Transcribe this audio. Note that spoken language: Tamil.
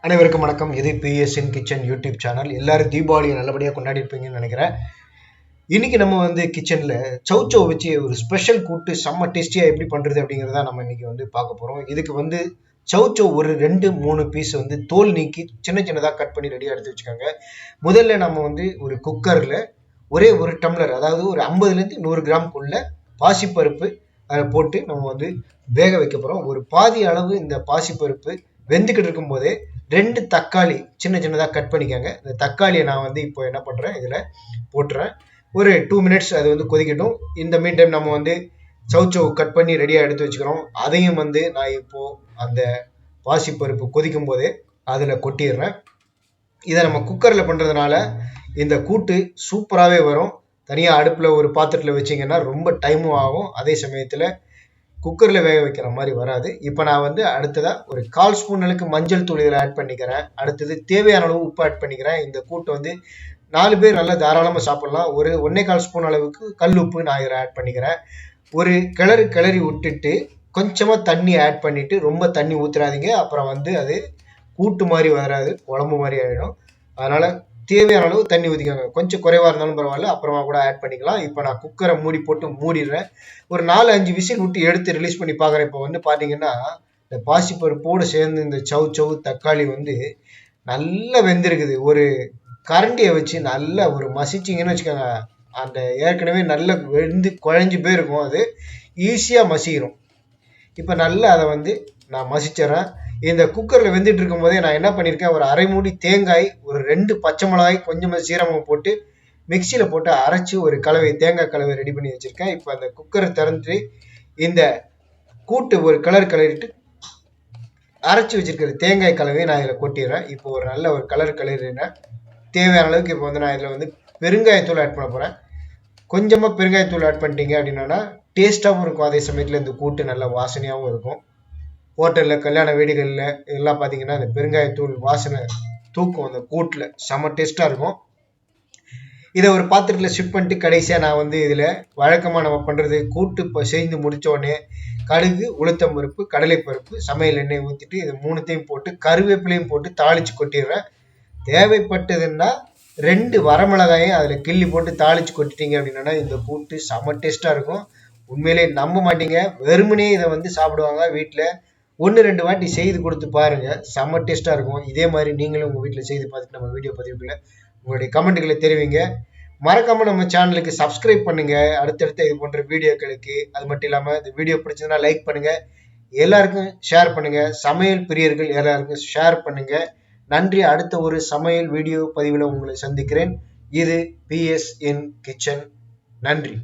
அனைவருக்கும் வணக்கம். இது பிஎஸ்என் கிச்சன் யூடியூப் சேனல். எல்லாரும் தீபாவளியை நல்லபடியாக கொண்டாடி இருப்பீங்கன்னு நினைக்கிறேன். இன்னைக்கு நம்ம கிச்சன்ல சௌச்சௌ வச்சு ஒரு ஸ்பெஷல் கூட்டு செம்ம டேஸ்டியா எப்படி பண்றது அப்படிங்கிறத நம்ம இன்னைக்கு பார்க்க போறோம். இதுக்கு சௌச்சௌ ஒரு 2-3 பீஸ் தோல் நீக்கி சின்ன சின்னதாக கட் பண்ணி ரெடியாக எடுத்து வச்சுக்கோங்க. முதல்ல நம்ம ஒரு குக்கர்ல ஒரே ஒரு டம்ளர், அதாவது ஒரு 50லேருந்து 100 கிராம்குள்ள பாசிப்பருப்பு அதை போட்டு நம்ம வேக வைக்க போறோம். ஒரு பாதி அளவு இந்த பாசிப்பருப்பு வெந்துக்கிட்டு இருக்கும் போதே 2 தக்காளி சின்ன சின்னதாக கட் பண்ணிக்கோங்க. இந்த தக்காளியை நான் இப்போ என்ன பண்ணுறேன், இதில் போட்டுறேன். ஒரு 2 மினிட்ஸ் அது கொதிக்கட்டும். இந்த மீன் டைம் நம்ம சௌச்சௌ கட் பண்ணி ரெடியாக எடுத்து வச்சுக்கிறோம். அதையும் நான் இப்போது அந்த பாசிப்பருப்பு கொதிக்கும் போதே அதில் கொட்டிடுறேன். இதை நம்ம குக்கரில் பண்ணுறதுனால இந்த கூட்டு சூப்பராகவே வரும். தனியாக அடுப்பில் ஒரு பாத்திரத்தில் வச்சிங்கன்னா ரொம்ப டைமும் ஆகும். அதே சமயத்தில் குக்கரில் வேக வைக்கிற மாதிரி வராது. இப்போ நான் அடுத்ததாக ஒரு 1/4 ஸ்பூன் அளவுக்கு மஞ்சள் தூள் இதில் ஆட் பண்ணிக்கிறேன். அடுத்தது தேவையான அளவு உப்பு ஆட் பண்ணிக்கிறேன். இந்த கூட்டு 4 பேர் நல்லா தாராளமாக சாப்பிட்லாம். ஒரு 1/4 ஸ்பூன் அளவுக்கு கல் உப்பு நான் இதில் ஆட் பண்ணிக்கிறேன். ஒரு கிளறி விட்டுட்டு கொஞ்சமாக தண்ணி ஆட் பண்ணிவிட்டு, ரொம்ப தண்ணி ஊற்றுறாதீங்க. அப்புறம் அது கூட்டு மாதிரி வராது, குழம்பு மாதிரி ஆகிடும். அதனால் தேவையான அளவு தண்ணி ஊற்றிக்கோங்க. கொஞ்சம் குறைவாக இருந்தாலும் பரவாயில்ல, அப்புறமா கூட ஆட் பண்ணிக்கலாம். இப்போ நான் குக்கரை மூடி போட்டு மூடிடுறேன். ஒரு 4-5 விசில் விட்டு எடுத்து ரிலீஸ் பண்ணி பார்க்குறேன். இப்போ பார்த்தீங்கன்னா இந்த பாசிப்பருப்போடு சேர்ந்து இந்த சௌச்சௌ தக்காளி நல்லா வெந்திருக்குது. ஒரு கரண்டியை வச்சு நல்லா ஒரு மசிச்சிங்கன்னு வச்சுக்கோங்க, அந்த ஏற்கனவே நல்லா வெந்து குழஞ்சி போயிருக்கும், அது ஈஸியாக மசிக்கிறோம். இப்போ நல்லா அதை நான் மசிச்சிட்றேன். இந்த குக்கரில் வெந்துட்டு இருக்கும் போதே நான் என்ன பண்ணியிருக்கேன், ஒரு 1/2 மூடி தேங்காய், ஒரு 2 பச்சை மிளகாய், கொஞ்சமாக சீரகம் போட்டு மிக்சியில் போட்டு அரைச்சி ஒரு தேங்காய் கலவை ரெடி பண்ணி வச்சுருக்கேன். இப்போ அந்த குக்கரை திறந்து இந்த கூட்டு ஒரு கிளறிட்டு அரைச்சி வச்சிருக்கிற தேங்காய் கலவையை நான் இதில் கொட்டிடுறேன். இப்போ ஒரு நல்ல ஒரு கிளறினேன். தேவையான அளவுக்கு இப்போ நான் இதில் பெருங்காயத்தூள் ஆட் பண்ண போகிறேன். கொஞ்சமாக பெருங்காயத்தூள் ஆட் பண்ணிட்டீங்க அப்படின்னா டேஸ்ட்டாகவும் இருக்கும். அதே சமயத்தில் இந்த கூட்டு நல்ல வாசனையாகவும் இருக்கும். ஹோட்டலில், கல்யாண வீடுகளில் இதெல்லாம் பார்த்தீங்கன்னா இந்த பெருங்காயத்தூள் வாசனை தூக்கும் அந்த கூட்டில், செம்ம டேஸ்ட்டாக இருக்கும். இதை ஒரு பாத்திரத்தில் ஷிஃப்ட் பண்ணிட்டு கடைசியாக நான் இதில் வழக்கமாக நம்ம பண்ணுறது, கூட்டு இப்போ செய்து முடித்தோடனே கடுகு, உளுத்தம் பருப்பு, கடலைப்பருப்பு, சமையல் எண்ணெய் ஊற்றிட்டு இது 3த்தையும் போட்டு கருவேப்பிலையும் போட்டு தாளித்து கொட்டிடுறேன். தேவைப்பட்டதுன்னா 2 வரமிளகாயும் அதில் கிள்ளி போட்டு தாளித்து கொட்டிட்டீங்க அப்படின்னா இந்த கூட்டு செம்ம டேஸ்ட்டாக இருக்கும். உண்மையிலே நம்ப மாட்டீங்க, வெறுமனே இதை சாப்பிடுவாங்க. வீட்டில் 1-2 வாட்டி செய்து கொடுத்து பாருங்கள், செம்ம டேஸ்ட்டாக இருக்கும். இதே மாதிரி நீங்களும் உங்கள் வீட்டில் செய்து பார்த்துட்டு நம்ம வீடியோ பதிவுக்குள்ள உங்களுடைய கமெண்ட்டுகளை தெரிவிங்க. மறக்காமல் நம்ம சேனலுக்கு சப்ஸ்கிரைப் பண்ணுங்கள் அடுத்தடுத்த இது போன்ற வீடியோக்களுக்கு. அது மட்டும் இல்லாமல் இந்த வீடியோ பிடிச்சதுன்னா லைக் பண்ணுங்கள், எல்லாருக்கும் ஷேர் பண்ணுங்கள். சமையல் பிரியர்கள் எல்லாருக்கும் ஷேர் பண்ணுங்கள். நன்றி. அடுத்த ஒரு சமையல் வீடியோ பதிவில் உங்களை சந்திக்கிறேன். இது பிஎஸ்என் கிச்சன். நன்றி.